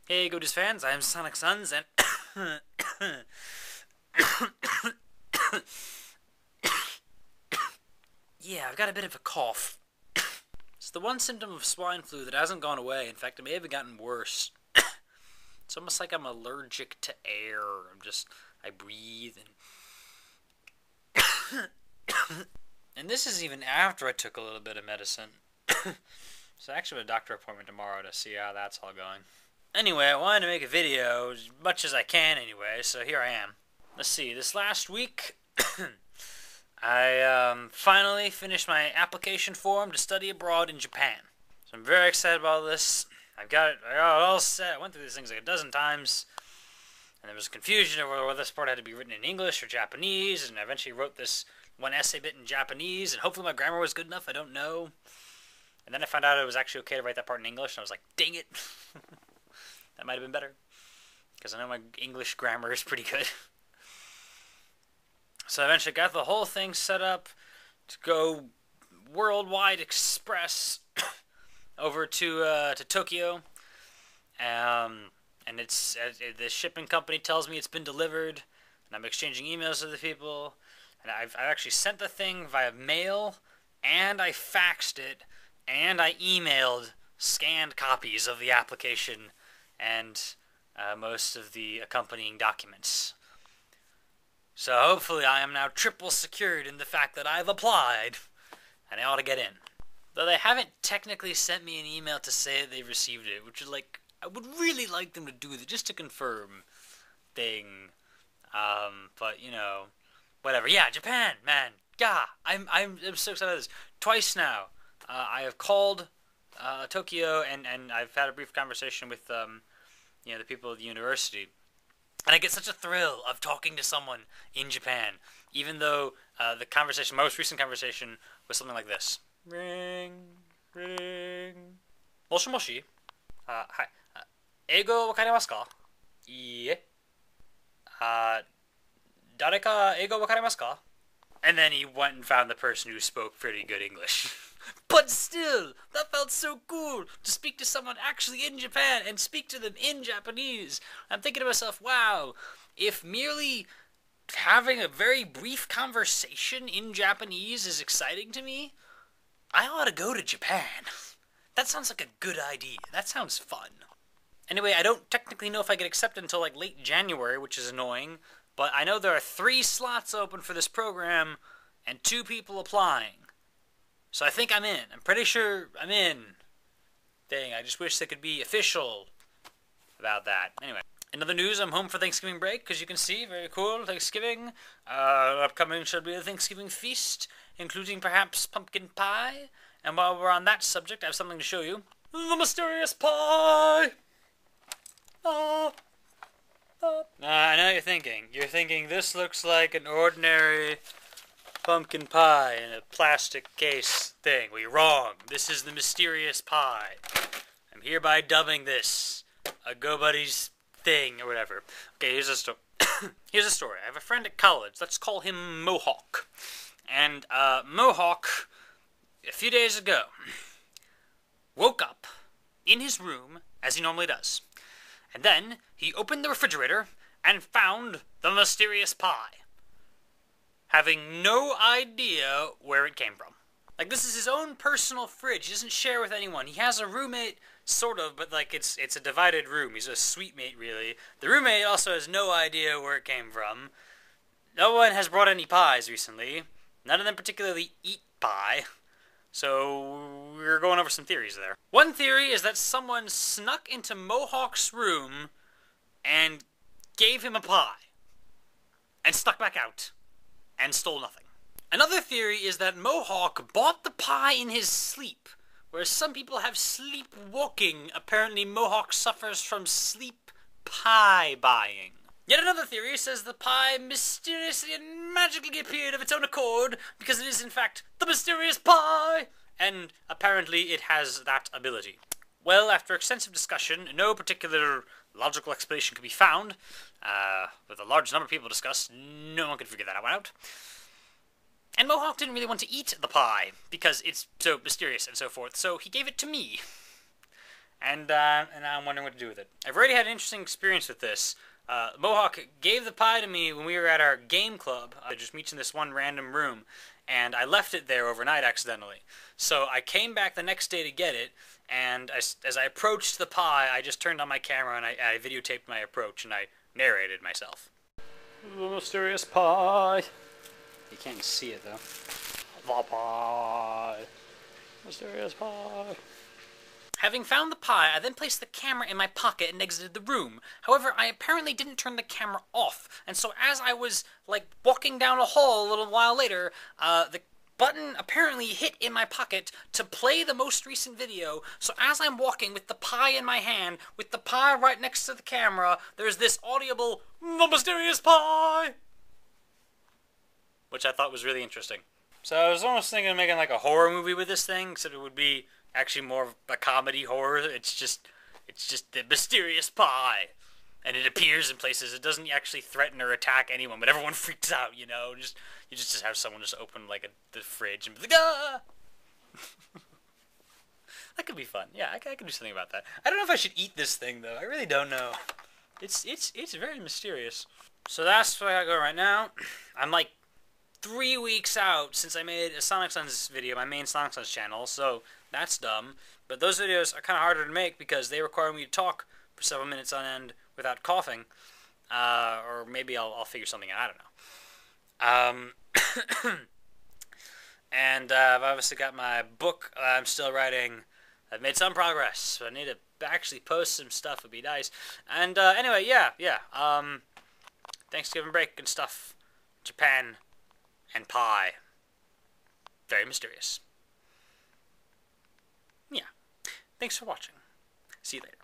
Hey, Godus fans, I am Sonic Suns, and yeah, I've got a bit of a cough. It's the one symptom of swine flu that hasn't gone away. In fact, it may have gotten worse. It's almost like I'm allergic to air. I breathe and this is even after I took a little bit of medicine. So I actually have a doctor appointment tomorrow to see how that's all going. Anyway, I wanted to make a video as much as I can anyway, so here I am. Let's see, this last week, I finally finished my application form to study abroad in Japan. So I'm very excited about this. I got it all set. I went through these things like a dozen times, and there was confusion over whether this part had to be written in English or Japanese, and I eventually wrote this one essay bit in Japanese, and hopefully my grammar was good enough, I don't know. And then I found out it was actually okay to write that part in English, and I was like, dang it. That might have been better, because I know my English grammar is pretty good. So I eventually got the whole thing set up to go worldwide express over to Tokyo. And the shipping company tells me it's been delivered, and I'm exchanging emails with the people. And I've actually sent the thing via mail, and I faxed it, and I emailed scanned copies of the application and most of the accompanying documents. So hopefully I am now triple secured in the fact that I've applied, and I ought to get in. Though they haven't technically sent me an email to say that they've received it, which is like, I would really like them to do that just to confirm thing. But you know, whatever. Yeah, Japan, man. Yeah, I'm so excited about this. Twice now, I have called Tokyo, and I've had a brief conversation with the people at the university. And I get such a thrill of talking to someone in Japan, even though the most recent conversation was something like this. Ring, ring. Moshi moshi. Hi. Eigo wakarimasu ka? Iie. Dareka eigo wakarimasu ka? And then he went and found the person who spoke pretty good English. But still, that felt so cool to speak to someone actually in Japan and speak to them in Japanese. I'm thinking to myself, wow, if merely having a very brief conversation in Japanese is exciting to me, I ought to go to Japan. That sounds like a good idea. That sounds fun. Anyway, I don't technically know if I get accepted until like late January, which is annoying, but I know there are 3 slots open for this program and 2 people applying. So I think I'm in. I'm pretty sure I'm in. Dang, I just wish they could be official about that. Anyway, in other news, I'm home for Thanksgiving break, because you can see, very cool, Thanksgiving. Upcoming should be a Thanksgiving feast, including perhaps pumpkin pie. And while we're on that subject, I have something to show you. The mysterious pie! I know you're thinking. You're thinking this looks like an ordinary pumpkin pie in a plastic case thing. Well, you're wrong. This is the mysterious pie. I'm hereby dubbing this a Go Buddies thing or whatever. Okay, here's a story. Here's a story. I have a friend at college. Let's call him Mohawk. And Mohawk, a few days ago, woke up in his room as he normally does. And then he opened the refrigerator and found the mysterious pie, having no idea where it came from. Like, this is his own personal fridge. He doesn't share with anyone. He has a roommate, sort of, but like it's a divided room. He's a suite mate, really. The roommate also has no idea where it came from. No one has brought any pies recently. None of them particularly eat pie. So we're going over some theories there. One theory is that someone snuck into Mohawk's room and gave him a pie and snuck back out and stole nothing. Another theory is that Mohawk bought the pie in his sleep. Whereas some people have sleepwalking, apparently Mohawk suffers from sleep pie buying. Yet another theory says the pie mysteriously and magically appeared of its own accord because it is in fact the mysterious pie, and apparently it has that ability. Well, after extensive discussion, no particular logical explanation could be found. With a large number of people discussed, no one could figure that one out. And Mohawk didn't really want to eat the pie because it's so mysterious and so forth, so he gave it to me. and now I'm wondering what to do with it. I've already had an interesting experience with this. Mohawk gave the pie to me when we were at our game club. I just meet in this one random room, and I left it there overnight accidentally. So I came back the next day to get it, and as I approached the pie, I just turned on my camera and I videotaped my approach, and I narrated myself. The mysterious pie. You can't see it though. The pie. Mysterious pie. Having found the pie, I then placed the camera in my pocket and exited the room. However, I apparently didn't turn the camera off, and so as I was, like, walking down a hall a little while later, the button apparently hit in my pocket to play the most recent video. So as I'm walking with the pie in my hand, with the pie right next to the camera, there's this audible, "The mysterious pie!" which I thought was really interesting. So I was almost thinking of making, like, a horror movie with this thing, except it would be actually more of a comedy horror. It's just the mysterious pie, and it appears in places. It doesn't actually threaten or attack anyone, but everyone freaks out. You know, you just have someone just open like the fridge and be like, ah. That could be fun. Yeah, I could do something about that. I don't know if I should eat this thing though. I really don't know. It's very mysterious. So that's what I got going right now. I'm like 3 weeks out since I made a Sonic Sons video, my main Sonic Sons channel, so that's dumb. But those videos are kind of harder to make because they require me to talk for several minutes on end without coughing. Or maybe I'll figure something out, I don't know. And I've obviously got my book I'm still writing. I've made some progress, so I need to actually post some stuff, would be nice. And anyway, yeah. Thanksgiving break and stuff. Japan. And pie. Very mysterious. Yeah. Thanks for watching. See you later.